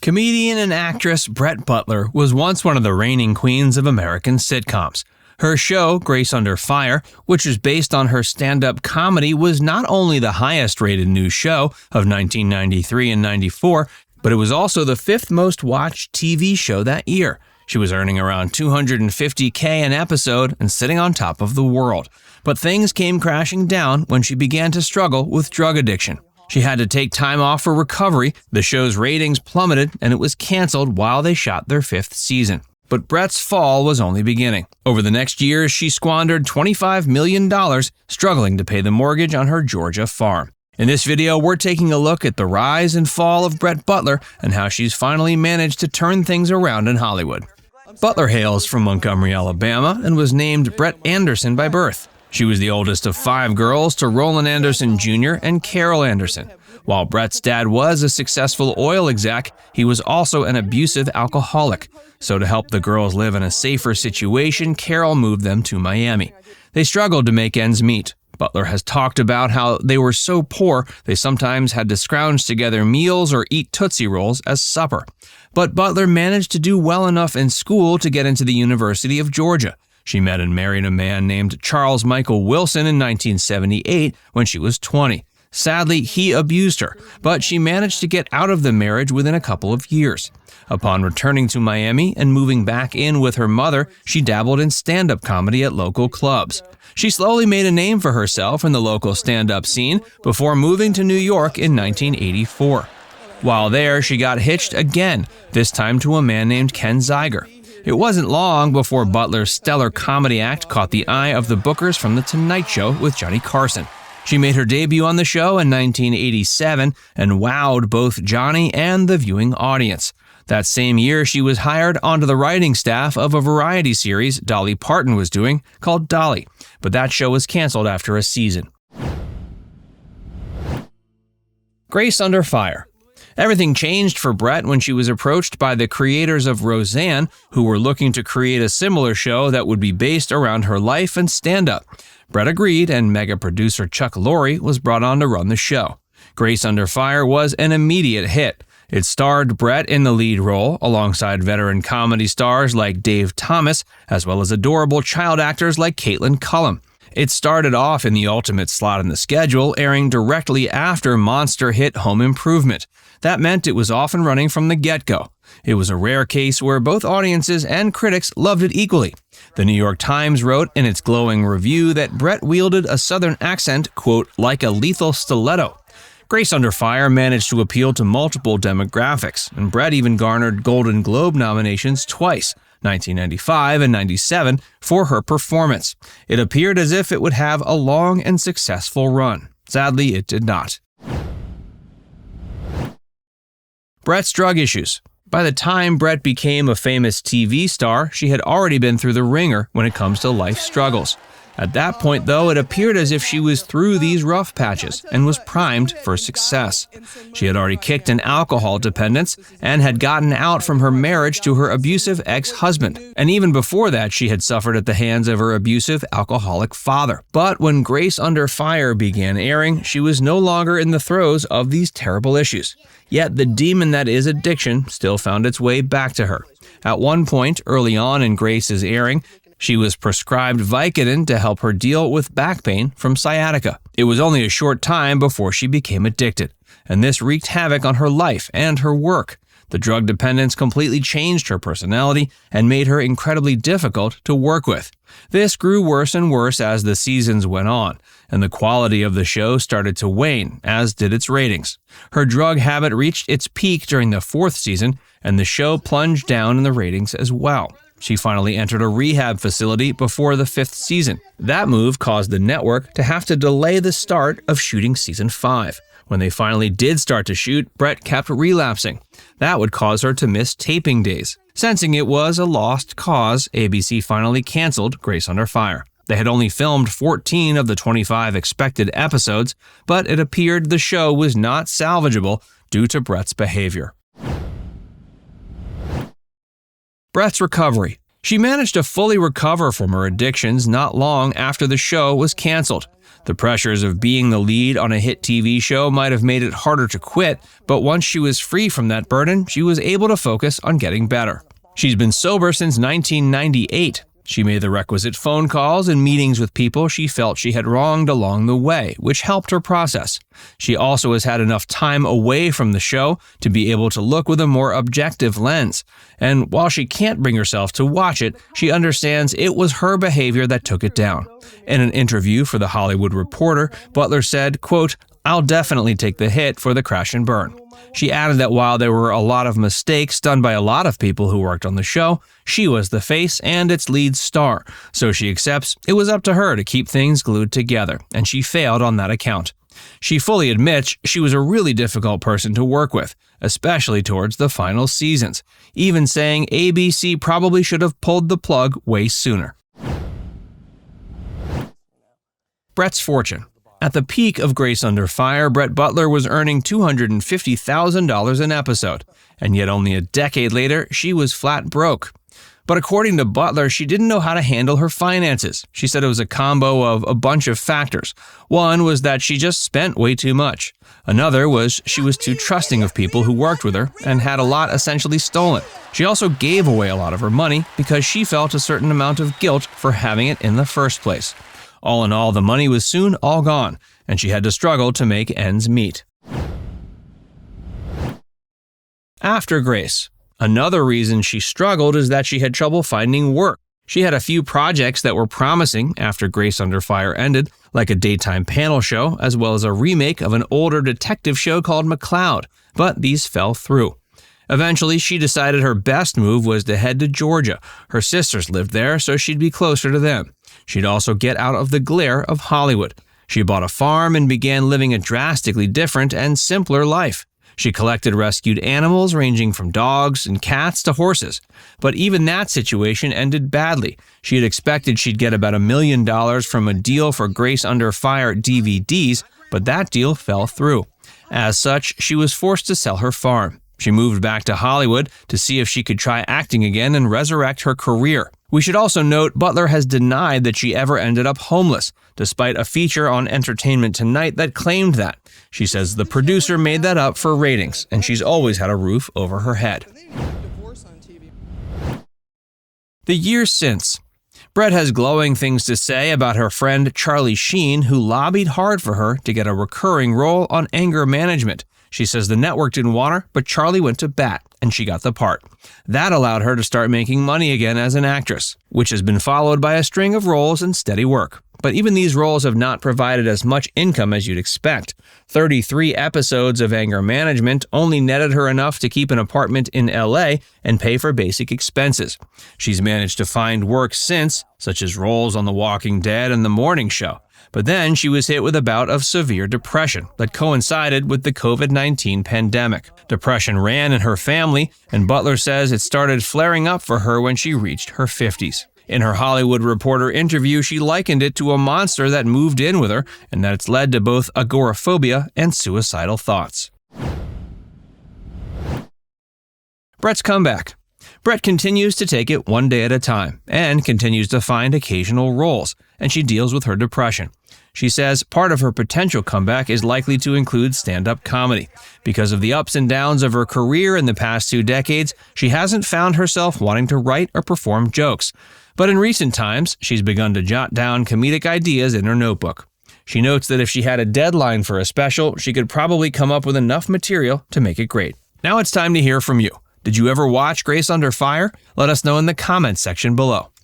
Comedian and actress Brett Butler was once one of the reigning queens of American sitcoms. Her show, Grace Under Fire, which is based on her stand-up comedy, was not only the highest-rated new show of 1993 and 94, but it was also the fifth most watched TV show that year. She was earning around $250K an episode and sitting on top of the world. But things came crashing down when she began to struggle with drug addiction. She had to take time off for recovery, the show's ratings plummeted, and it was canceled while they shot their fifth season. But Brett's fall was only beginning. Over the next years, she squandered $25 million, struggling to pay the mortgage on her Georgia farm. In this video, we're taking a look at the rise and fall of Brett Butler and how she's finally managed to turn things around in Hollywood. Butler hails from Montgomery, Alabama, and was named Brett Anderson by birth. She was the oldest of 5 girls to Roland Anderson Jr. and Carol Anderson. While Brett's dad was a successful oil exec, he was also an abusive alcoholic. So to help the girls live in a safer situation, Carol moved them to Miami. They struggled to make ends meet. Butler has talked about how they were so poor they sometimes had to scrounge together meals or eat Tootsie Rolls as supper. But Butler managed to do well enough in school to get into the University of Georgia. She met and married a man named Charles Michael Wilson in 1978 when she was 20. Sadly, he abused her, but she managed to get out of the marriage within a couple of years. Upon returning to Miami and moving back in with her mother, she dabbled in stand-up comedy at local clubs. She slowly made a name for herself in the local stand-up scene before moving to New York in 1984. While there, she got hitched again, this time to a man named Ken Zeiger. It wasn't long before Butler's stellar comedy act caught the eye of the bookers from The Tonight Show with Johnny Carson. She made her debut on the show in 1987 and wowed both Johnny and the viewing audience. That same year, she was hired onto the writing staff of a variety series Dolly Parton was doing called Dolly, but that show was canceled after a season. Grace Under Fire. Everything changed for Brett when she was approached by the creators of Roseanne, who were looking to create a similar show that would be based around her life and stand-up. Brett agreed, and mega producer Chuck Lorre was brought on to run the show. Grace Under Fire was an immediate hit. It starred Brett in the lead role, alongside veteran comedy stars like Dave Thomas, as well as adorable child actors like Caitlin Cullum. It started off in the ultimate slot in the schedule, airing directly after monster hit Home Improvement. That meant it was often running from the get-go. It was a rare case where both audiences and critics loved it equally. The New York Times wrote in its glowing review that Brett wielded a southern accent, quote, like a lethal stiletto. Grace Under Fire managed to appeal to multiple demographics, and Brett even garnered Golden Globe nominations twice, 1995 and 97, for her performance. It appeared as if it would have a long and successful run. Sadly, it did not. Brett's drug issues. By the time Brett became a famous TV star, she had already been through the ringer when it comes to life struggles. At that point, though, it appeared as if she was through these rough patches and was primed for success. She had already kicked an alcohol dependence and had gotten out from her marriage to her abusive ex-husband. And even before that, she had suffered at the hands of her abusive alcoholic father. But when Grace Under Fire began airing, she was no longer in the throes of these terrible issues. Yet the demon that is addiction still found its way back to her. At one point, early on in Grace's airing, she was prescribed Vicodin to help her deal with back pain from sciatica. It was only a short time before she became addicted, and this wreaked havoc on her life and her work. The drug dependence completely changed her personality and made her incredibly difficult to work with. This grew worse and worse as the seasons went on, and the quality of the show started to wane, as did its ratings. Her drug habit reached its peak during the 4th season, and the show plunged down in the ratings as well. She finally entered a rehab facility before the 5th season. That move caused the network to have to delay the start of shooting season 5. When they finally did start to shoot, Brett kept relapsing. That would cause her to miss taping days. Sensing it was a lost cause, ABC finally canceled Grace Under Fire. They had only filmed 14 of the 25 expected episodes, but it appeared the show was not salvageable due to Brett's behavior. Brett's recovery. She managed to fully recover from her addictions not long after the show was canceled. The pressures of being the lead on a hit TV show might have made it harder to quit, but once she was free from that burden, she was able to focus on getting better. She's been sober since 1998. She made the requisite phone calls and meetings with people she felt she had wronged along the way, which helped her process. She also has had enough time away from the show to be able to look with a more objective lens. And while she can't bring herself to watch it, she understands it was her behavior that took it down. In an interview for The Hollywood Reporter, Butler said, quote, "I'll definitely take the hit for the crash and burn." She added that while there were a lot of mistakes done by a lot of people who worked on the show, she was the face and its lead star, so she accepts it was up to her to keep things glued together, and she failed on that account. She fully admits she was a really difficult person to work with, especially towards the final seasons, even saying ABC probably should have pulled the plug way sooner. Brett's fortune. At the peak of Grace Under Fire, Brett Butler was earning $250,000 an episode, and yet only a decade later, she was flat broke. But according to Butler, she didn't know how to handle her finances. She said it was a combo of a bunch of factors. One was that she just spent way too much. Another was she was too trusting of people who worked with her and had a lot essentially stolen. She also gave away a lot of her money because she felt a certain amount of guilt for having it in the first place. All in all, the money was soon all gone, and she had to struggle to make ends meet. After Grace. Another reason she struggled is that she had trouble finding work. She had a few projects that were promising after Grace Under Fire ended, like a daytime panel show, as well as a remake of an older detective show called McCloud, but these fell through. Eventually, she decided her best move was to head to Georgia. Her sisters lived there, so she'd be closer to them. She'd also get out of the glare of Hollywood. She bought a farm and began living a drastically different and simpler life. She collected rescued animals ranging from dogs and cats to horses. But even that situation ended badly. She had expected she'd get about $1 million from a deal for Grace Under Fire DVDs, but that deal fell through. As such, she was forced to sell her farm. She moved back to Hollywood to see if she could try acting again and resurrect her career. We should also note Butler has denied that she ever ended up homeless, despite a feature on Entertainment Tonight that claimed that. She says the producer made that up for ratings, and she's always had a roof over her head. The years since. Brett has glowing things to say about her friend Charlie Sheen, who lobbied hard for her to get a recurring role on Anger Management. She says the network didn't want her, but Charlie went to bat, and she got the part. That allowed her to start making money again as an actress, which has been followed by a string of roles and steady work. But even these roles have not provided as much income as you'd expect. 33 episodes of Anger Management only netted her enough to keep an apartment in LA and pay for basic expenses. She's managed to find work since, such as roles on The Walking Dead and The Morning Show. But then she was hit with a bout of severe depression that coincided with the COVID-19 pandemic. Depression ran in her family, and Butler says it started flaring up for her when she reached her 50s. In her Hollywood Reporter interview, she likened it to a monster that moved in with her, and that it's led to both agoraphobia and suicidal thoughts. Brett's comeback. Brett continues to take it one day at a time and continues to find occasional roles, and she deals with her depression. She says part of her potential comeback is likely to include stand-up comedy. Because of the ups and downs of her career in the past 2 decades, she hasn't found herself wanting to write or perform jokes. But in recent times, she's begun to jot down comedic ideas in her notebook. She notes that if she had a deadline for a special, she could probably come up with enough material to make it great. Now it's time to hear from you. Did you ever watch Grace Under Fire? Let us know in the comments section below.